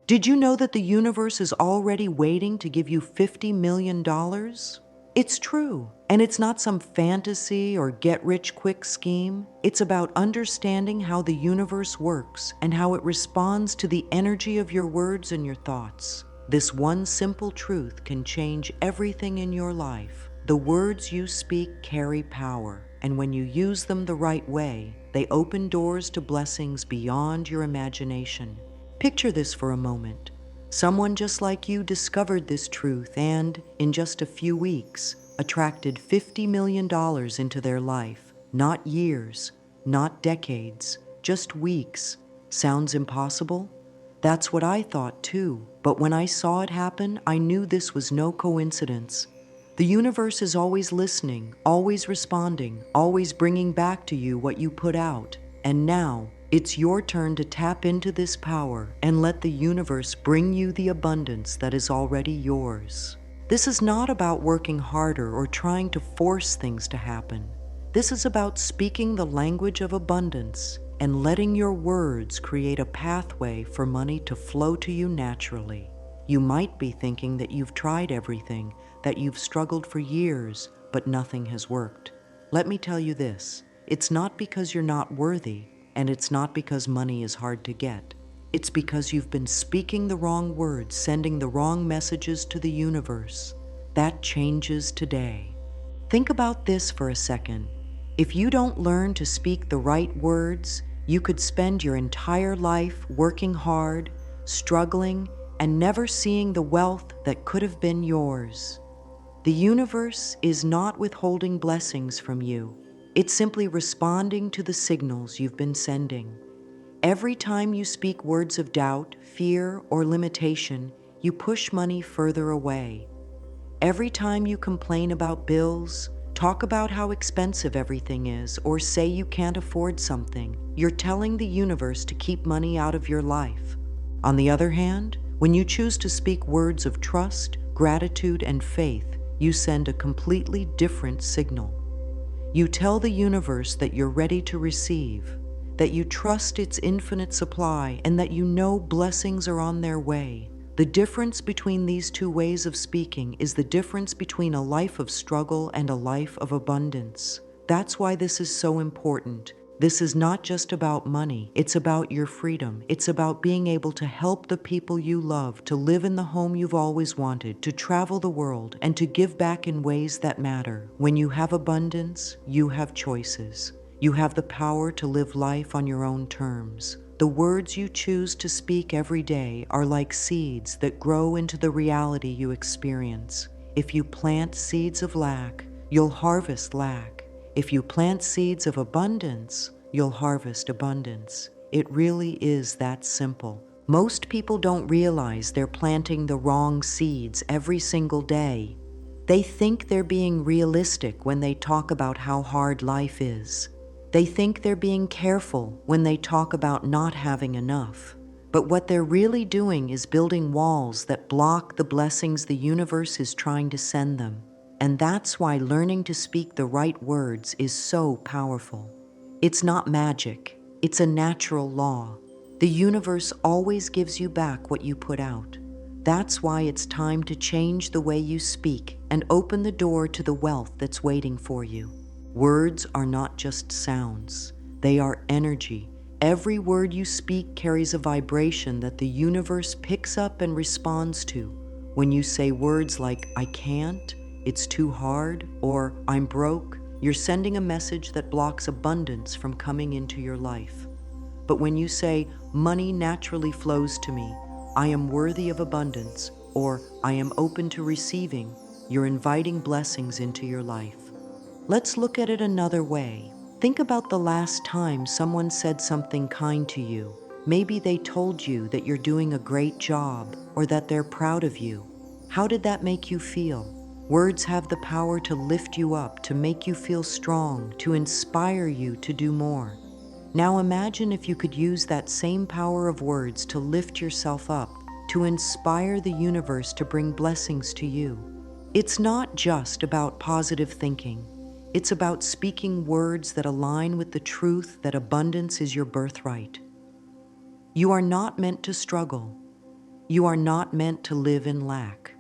Did you know that the universe is already waiting to give you $50 million? It's true, and it's not some fantasy or get-rich-quick scheme. It's about understanding how the universe works and how it responds to the energy of your words and your thoughts. This one simple truth can change everything in your life. The words you speak carry power, and when you use them the right way, they open doors to blessings beyond your imagination. Picture this for a moment. Someone just like you discovered this truth and, in just a few weeks, attracted $50 million into their life. Not years, not decades, just weeks. Sounds impossible? That's what I thought too, but when I saw it happen, I knew this was no coincidence. The universe is always listening, always responding, always bringing back to you what you put out. And now, it's your turn to tap into this power and let the universe bring you the abundance that is already yours. This is not about working harder or trying to force things to happen. This is about speaking the language of abundance and letting your words create a pathway for money to flow to you naturally. You might be thinking that you've tried everything, that you've struggled for years, but nothing has worked. Let me tell you this, it's not because you're not worthy, and it's not because money is hard to get. It's because you've been speaking the wrong words, sending the wrong messages to the universe. That changes today. Think about this for a second. If you don't learn to speak the right words, you could spend your entire life working hard, struggling, and never seeing the wealth that could have been yours. The universe is not withholding blessings from you. It's simply responding to the signals you've been sending. Every time you speak words of doubt, fear, or limitation, you push money further away. Every time you complain about bills, talk about how expensive everything is, or say you can't afford something, you're telling the universe to keep money out of your life. On the other hand, when you choose to speak words of trust, gratitude, and faith, you send a completely different signal. You tell the universe that you're ready to receive, that you trust its infinite supply, and that you know blessings are on their way. The difference between these two ways of speaking is the difference between a life of struggle and a life of abundance. That's why this is so important. This is not just about money, it's about your freedom. It's about being able to help the people you love, to live in the home you've always wanted, to travel the world, and to give back in ways that matter. When you have abundance, you have choices. You have the power to live life on your own terms. The words you choose to speak every day are like seeds that grow into the reality you experience. If you plant seeds of lack, you'll harvest lack. If you plant seeds of abundance, you'll harvest abundance. It really is that simple. Most people don't realize they're planting the wrong seeds every single day. They think they're being realistic when they talk about how hard life is. They think they're being careful when they talk about not having enough. But what they're really doing is building walls that block the blessings the universe is trying to send them. And that's why learning to speak the right words is so powerful. It's not magic, it's a natural law. The universe always gives you back what you put out. That's why it's time to change the way you speak and open the door to the wealth that's waiting for you. Words are not just sounds, they are energy. Every word you speak carries a vibration that the universe picks up and responds to. When you say words like, I can't, it's too hard, or I'm broke, you're sending a message that blocks abundance from coming into your life. But when you say, money naturally flows to me, I am worthy of abundance, or I am open to receiving, you're inviting blessings into your life. Let's look at it another way. Think about the last time someone said something kind to you. Maybe they told you that you're doing a great job, or that they're proud of you. How did that make you feel? Words have the power to lift you up, to make you feel strong, to inspire you to do more. Now imagine if you could use that same power of words to lift yourself up, to inspire the universe to bring blessings to you. It's not just about positive thinking. It's about speaking words that align with the truth that abundance is your birthright. You are not meant to struggle. You are not meant to live in lack.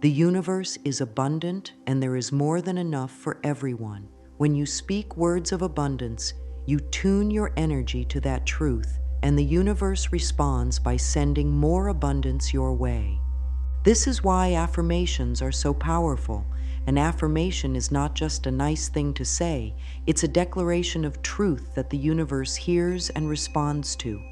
The universe is abundant and there is more than enough for everyone. When you speak words of abundance, you tune your energy to that truth, and the universe responds by sending more abundance your way. This is why affirmations are so powerful. An affirmation is not just a nice thing to say, it's a declaration of truth that the universe hears and responds to.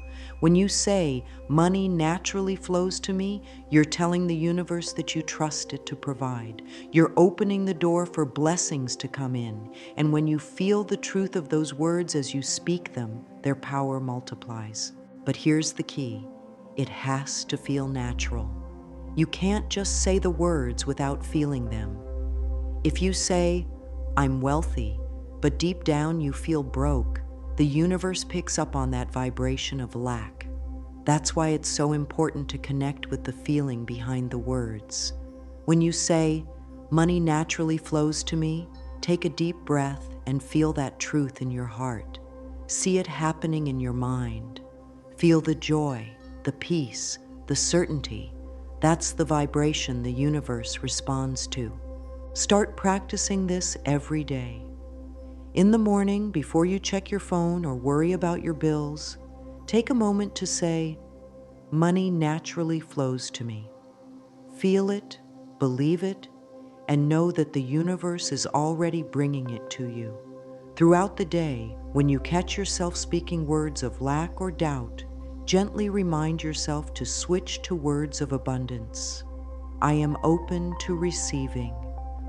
When you say, "Money naturally flows to me," you're telling the universe that you trust it to provide. You're opening the door for blessings to come in. And when you feel the truth of those words as you speak them, their power multiplies. But here's the key: it has to feel natural. You can't just say the words without feeling them. If you say, "I'm wealthy," but deep down you feel broke, the universe picks up on that vibration of lack. That's why it's so important to connect with the feeling behind the words. When you say, "Money naturally flows to me," take a deep breath and feel that truth in your heart. See it happening in your mind. Feel the joy, the peace, the certainty. That's the vibration the universe responds to. Start practicing this every day. In the morning, before you check your phone or worry about your bills, take a moment to say, "Money naturally flows to me." Feel it, believe it, and know that the universe is already bringing it to you. Throughout the day, when you catch yourself speaking words of lack or doubt, gently remind yourself to switch to words of abundance. I am open to receiving.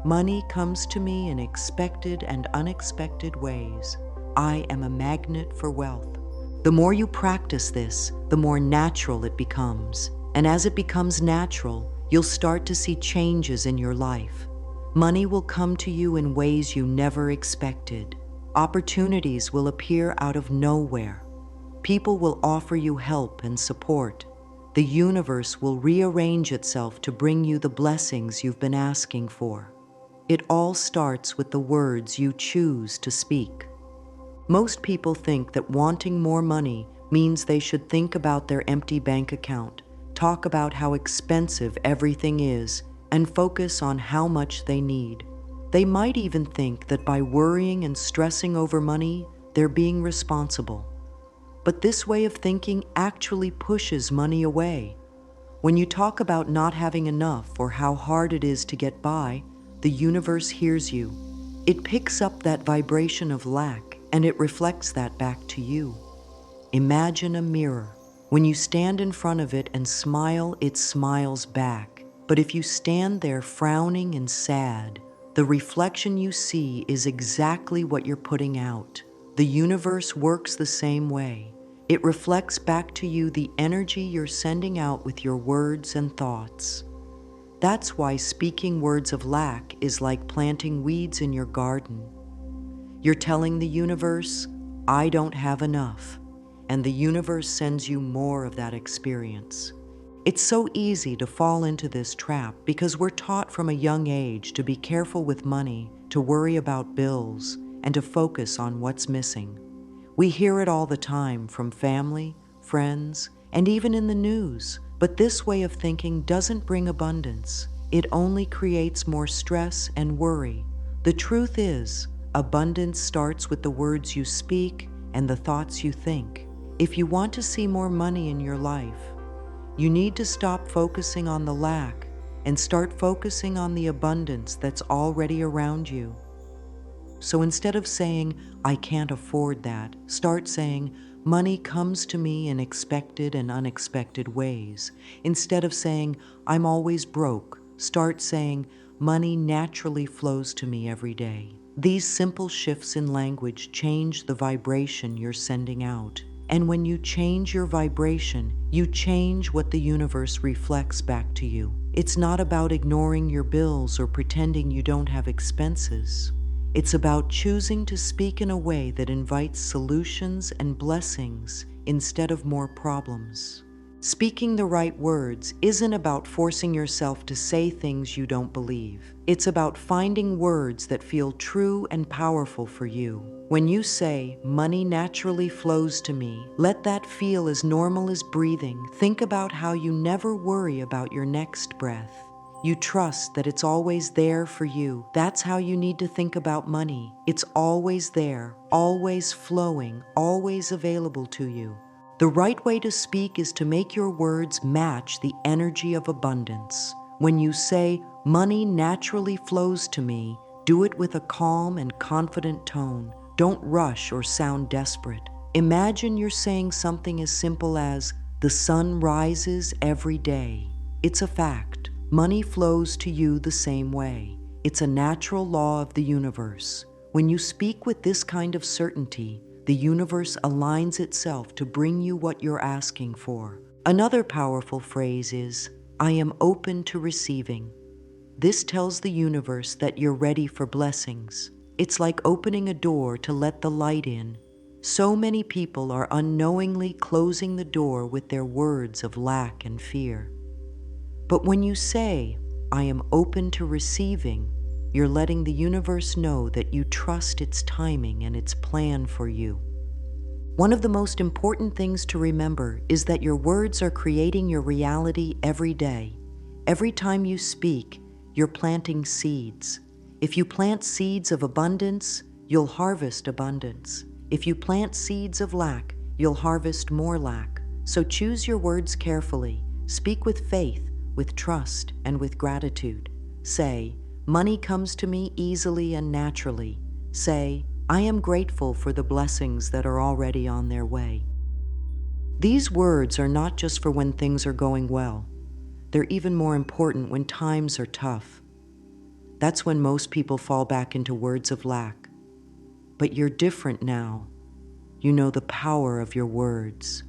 Money comes to me in expected and unexpected ways. I am a magnet for wealth. The more you practice this, the more natural it becomes. And as it becomes natural, you'll start to see changes in your life. Money will come to you in ways you never expected. Opportunities will appear out of nowhere. People will offer you help and support. The universe will rearrange itself to bring you the blessings you've been asking for. It all starts with the words you choose to speak. Most people think that wanting more money means they should think about their empty bank account, talk about how expensive everything is, and focus on how much they need. They might even think that by worrying and stressing over money, they're being responsible. But this way of thinking actually pushes money away. When you talk about not having enough or how hard it is to get by, the universe hears you. It picks up that vibration of lack and it reflects that back to you. Imagine a mirror. When you stand in front of it and smile, it smiles back. But if you stand there frowning and sad, the reflection you see is exactly what you're putting out. The universe works the same way. It reflects back to you the energy you're sending out with your words and thoughts. That's why speaking words of lack is like planting weeds in your garden. You're telling the universe, "I don't have enough," and the universe sends you more of that experience. It's so easy to fall into this trap because we're taught from a young age to be careful with money, to worry about bills, and to focus on what's missing. We hear it all the time from family, friends, and even in the news. But this way of thinking doesn't bring abundance. It only creates more stress and worry. The truth is, abundance starts with the words you speak and the thoughts you think. If you want to see more money in your life, you need to stop focusing on the lack and start focusing on the abundance that's already around you. So instead of saying, "I can't afford that," start saying, "Money comes to me in expected and unexpected ways." Instead of saying, "I'm always broke," start saying, "Money naturally flows to me every day." These simple shifts in language change the vibration you're sending out. And when you change your vibration, you change what the universe reflects back to you. It's not about ignoring your bills or pretending you don't have expenses. It's about choosing to speak in a way that invites solutions and blessings instead of more problems. Speaking the right words isn't about forcing yourself to say things you don't believe. It's about finding words that feel true and powerful for you. When you say, "Money naturally flows to me," let that feel as normal as breathing. Think about how you never worry about your next breath. You trust that it's always there for you. That's how you need to think about money. It's always there, always flowing, always available to you. The right way to speak is to make your words match the energy of abundance. When you say, "Money naturally flows to me," do it with a calm and confident tone. Don't rush or sound desperate. Imagine you're saying something as simple as, "The sun rises every day." It's a fact. Money flows to you the same way. It's a natural law of the universe. When you speak with this kind of certainty, the universe aligns itself to bring you what you're asking for. Another powerful phrase is, "I am open to receiving." This tells the universe that you're ready for blessings. It's like opening a door to let the light in. So many people are unknowingly closing the door with their words of lack and fear. But when you say, "I am open to receiving," you're letting the universe know that you trust its timing and its plan for you. One of the most important things to remember is that your words are creating your reality every day. Every time you speak, you're planting seeds. If you plant seeds of abundance, you'll harvest abundance. If you plant seeds of lack, you'll harvest more lack. So choose your words carefully. Speak with faith, with trust, and with gratitude. Say, "Money comes to me easily and naturally." Say, "I am grateful for the blessings that are already on their way." These words are not just for when things are going well. They're even more important when times are tough. That's when most people fall back into words of lack. But you're different now. You know the power of your words.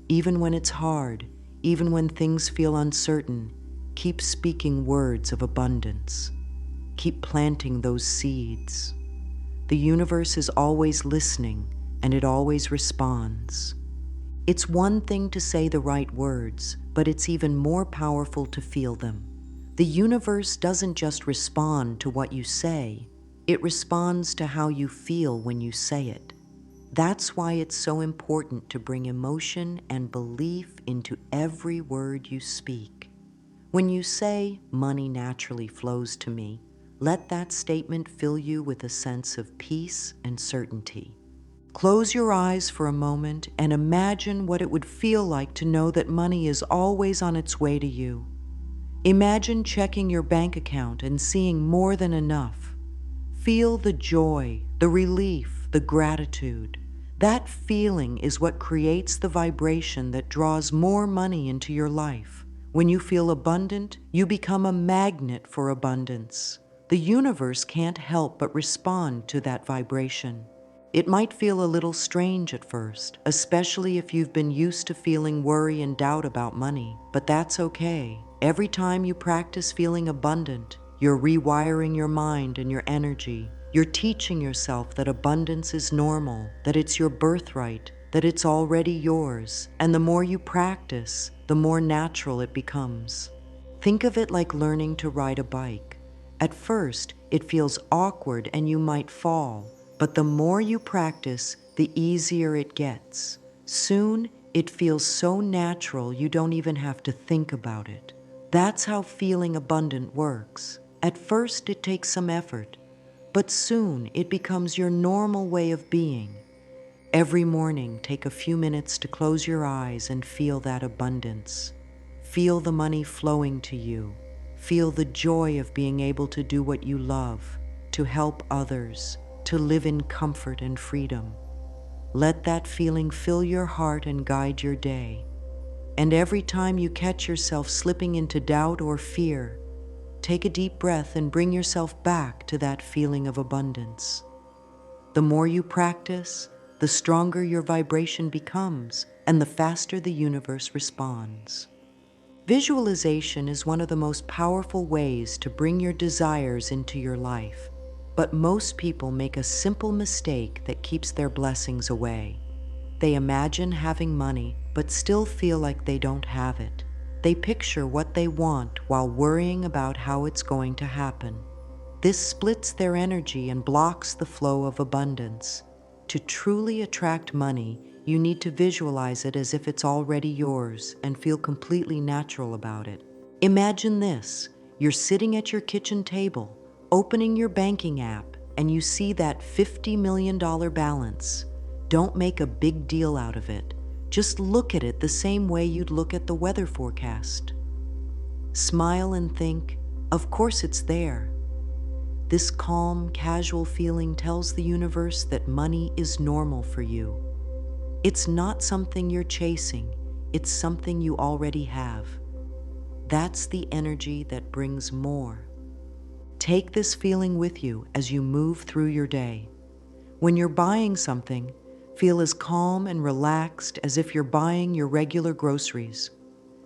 Even when it's hard, even when things feel uncertain, keep speaking words of abundance. Keep planting those seeds. The universe is always listening, and it always responds. It's one thing to say the right words, but it's even more powerful to feel them. The universe doesn't just respond to what you say, it responds to how you feel when you say it. That's why it's so important to bring emotion and belief into every word you speak. When you say, "Money naturally flows to me," let that statement fill you with a sense of peace and certainty. Close your eyes for a moment and imagine what it would feel like to know that money is always on its way to you. Imagine checking your bank account and seeing more than enough. Feel the joy, the relief, the gratitude. That feeling is what creates the vibration that draws more money into your life. When you feel abundant, you become a magnet for abundance. The universe can't help but respond to that vibration. It might feel a little strange at first, especially if you've been used to feeling worry and doubt about money, but that's okay. Every time you practice feeling abundant, you're rewiring your mind and your energy. You're teaching yourself that abundance is normal, that it's your birthright, that it's already yours, and the more you practice, the more natural it becomes. Think of it like learning to ride a bike. At first, it feels awkward and you might fall, but the more you practice, the easier it gets. Soon, it feels so natural you don't even have to think about it. That's how feeling abundant works. At first, it takes some effort, but soon it becomes your normal way of being. Every morning, take a few minutes to close your eyes and feel that abundance. Feel the money flowing to you. Feel the joy of being able to do what you love, to help others, to live in comfort and freedom. Let that feeling fill your heart and guide your day. And every time you catch yourself slipping into doubt or fear, take a deep breath and bring yourself back to that feeling of abundance. The more you practice, the stronger your vibration becomes, and the faster the universe responds. Visualization is one of the most powerful ways to bring your desires into your life, but most people make a simple mistake that keeps their blessings away. They imagine having money, but still feel like they don't have it. They picture what they want while worrying about how it's going to happen. This splits their energy and blocks the flow of abundance. To truly attract money, you need to visualize it as if it's already yours and feel completely natural about it. Imagine this: you're sitting at your kitchen table, opening your banking app, and you see that $50 million balance. Don't make a big deal out of it. Just look at it the same way you'd look at the weather forecast. Smile and think, of course it's there. This calm, casual feeling tells the universe that money is normal for you. It's not something you're chasing, it's something you already have. That's the energy that brings more. Take this feeling with you as you move through your day. When you're buying something, feel as calm and relaxed as if you're buying your regular groceries.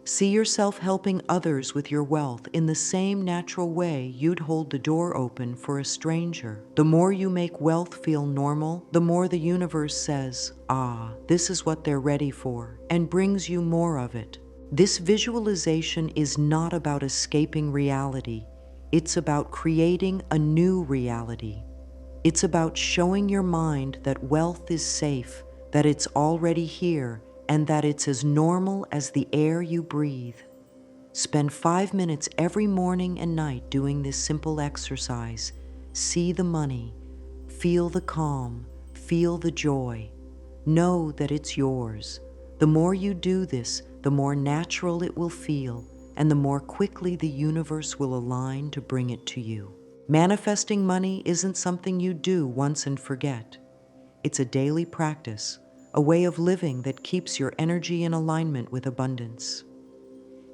See yourself helping others with your wealth in the same natural way you'd hold the door open for a stranger. The more you make wealth feel normal, the more the universe says, "Ah, this is what they're ready for," and brings you more of it. This visualization is not about escaping reality. It's about creating a new reality. It's about showing your mind that wealth is safe, that it's already here, and that it's as normal as the air you breathe. Spend 5 minutes every morning and night doing this simple exercise. See the money, feel the calm, feel the joy. Know that it's yours. The more you do this, the more natural it will feel, and the more quickly the universe will align to bring it to you. Manifesting money isn't something you do once and forget. It's a daily practice, a way of living that keeps your energy in alignment with abundance.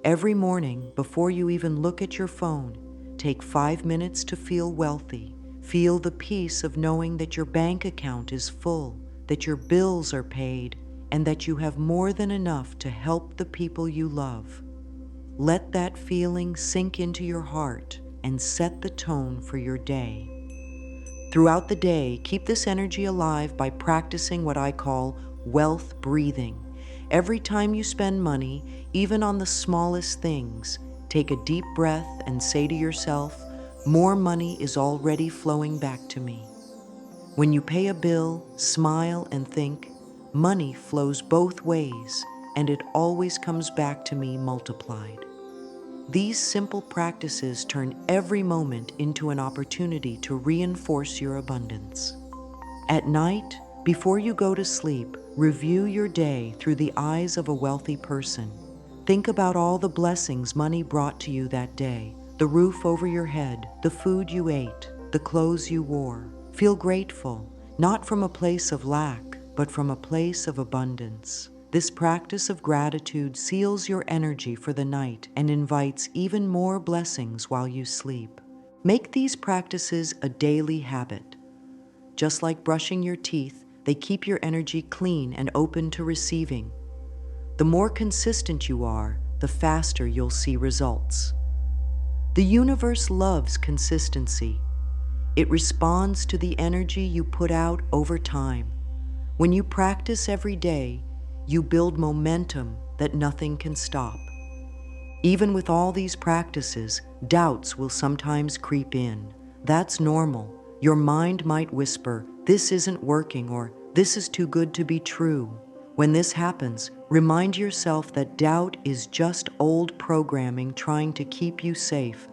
Every morning, before you even look at your phone, take 5 minutes to feel wealthy. Feel the peace of knowing that your bank account is full, that your bills are paid, and that you have more than enough to help the people you love. Let that feeling sink into your heart and set the tone for your day. Throughout the day, keep this energy alive by practicing what I call wealth breathing. Every time you spend money, even on the smallest things, take a deep breath and say to yourself, "More money is already flowing back to me." When you pay a bill, smile and think, "Money flows both ways, and it always comes back to me multiplied." These simple practices turn every moment into an opportunity to reinforce your abundance. At night, before you go to sleep, review your day through the eyes of a wealthy person. Think about all the blessings money brought to you that day: the roof over your head, the food you ate, the clothes you wore. Feel grateful, not from a place of lack, but from a place of abundance. This practice of gratitude seals your energy for the night and invites even more blessings while you sleep. Make these practices a daily habit. Just like brushing your teeth, they keep your energy clean and open to receiving. The more consistent you are, the faster you'll see results. The universe loves consistency. It responds to the energy you put out over time. When you practice every day, you build momentum that nothing can stop. Even with all these practices, doubts will sometimes creep in. That's normal. Your mind might whisper, "This isn't working," or "This is too good to be true." When this happens, remind yourself that doubt is just old programming trying to keep you safe.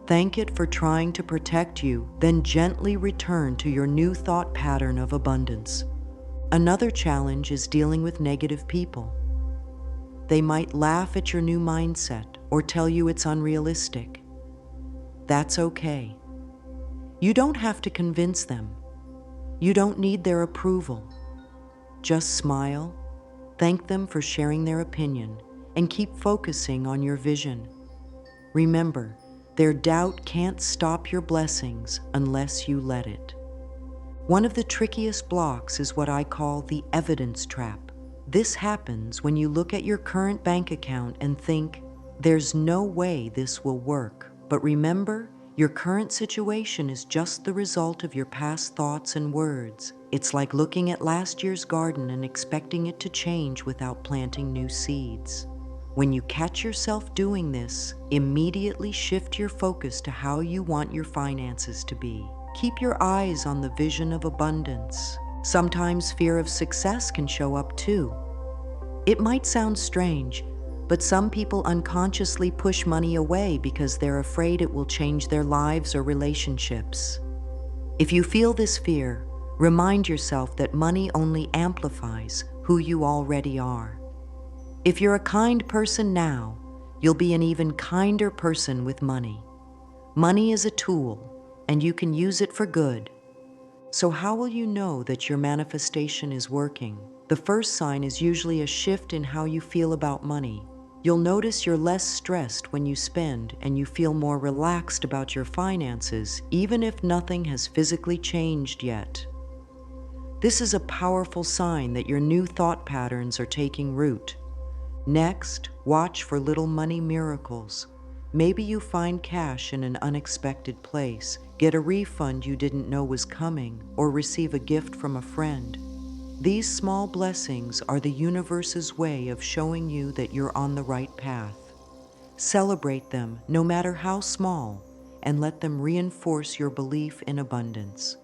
Thank it for trying to protect you, then gently return to your new thought pattern of abundance. Another challenge is dealing with negative people. They might laugh at your new mindset or tell you it's unrealistic. That's okay. You don't have to convince them. You don't need their approval. Just smile, thank them for sharing their opinion, and keep focusing on your vision. Remember, their doubt can't stop your blessings unless you let it. One of the trickiest blocks is what I call the evidence trap. This happens when you look at your current bank account and think, "There's no way this will work." But remember, your current situation is just the result of your past thoughts and words. It's like looking at last year's garden and expecting it to change without planting new seeds. When you catch yourself doing this, immediately shift your focus to how you want your finances to be. Keep your eyes on the vision of abundance. Sometimes fear of success can show up too. It might sound strange, but some people unconsciously push money away because they're afraid it will change their lives or relationships. If you feel this fear, remind yourself that money only amplifies who you already are. If you're a kind person now, you'll be an even kinder person with money. Money is a tool, and you can use it for good. So how will you know that your manifestation is working? The first sign is usually a shift in how you feel about money. You'll notice you're less stressed when you spend, and you feel more relaxed about your finances, even if nothing has physically changed yet. This is a powerful sign that your new thought patterns are taking root. Next, watch for little money miracles. Maybe you find cash in an unexpected place, get a refund you didn't know was coming, or receive a gift from a friend. These small blessings are the universe's way of showing you that you're on the right path. Celebrate them, no matter how small, and let them reinforce your belief in abundance.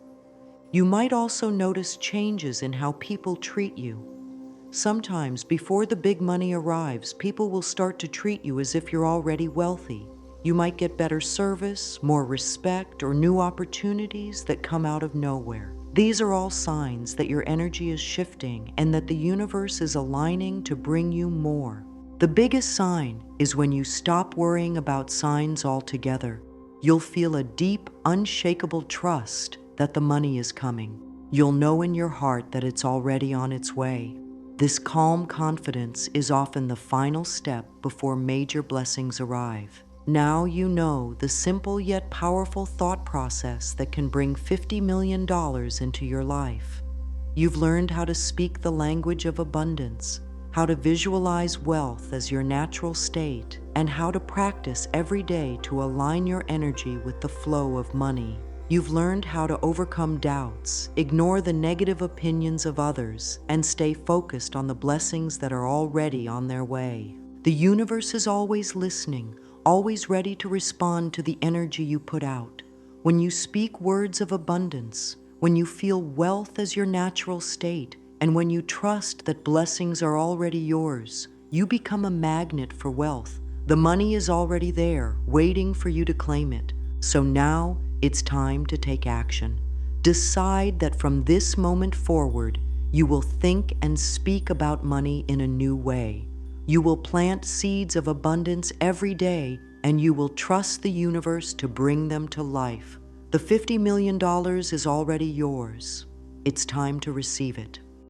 You might also notice changes in how people treat you. Sometimes, before the big money arrives, people will start to treat you as if you're already wealthy. You might get better service, more respect, or new opportunities that come out of nowhere. These are all signs that your energy is shifting and that the universe is aligning to bring you more. The biggest sign is when you stop worrying about signs altogether. You'll feel a deep, unshakable trust that the money is coming. You'll know in your heart that it's already on its way. This calm confidence is often the final step before major blessings arrive. Now you know the simple yet powerful thought process that can bring $50 million into your life. You've learned how to speak the language of abundance, how to visualize wealth as your natural state, and how to practice every day to align your energy with the flow of money. You've learned how to overcome doubts, ignore the negative opinions of others, and stay focused on the blessings that are already on their way. The universe is always listening, always ready to respond to the energy you put out. When you speak words of abundance, when you feel wealth as your natural state, and when you trust that blessings are already yours, you become a magnet for wealth. The money is already there, waiting for you to claim it. So now it's time to take action. Decide that from this moment forward, you will think and speak about money in a new way. You will plant seeds of abundance every day, and you will trust the universe to bring them to life. The $50 million is already yours. It's time to receive it.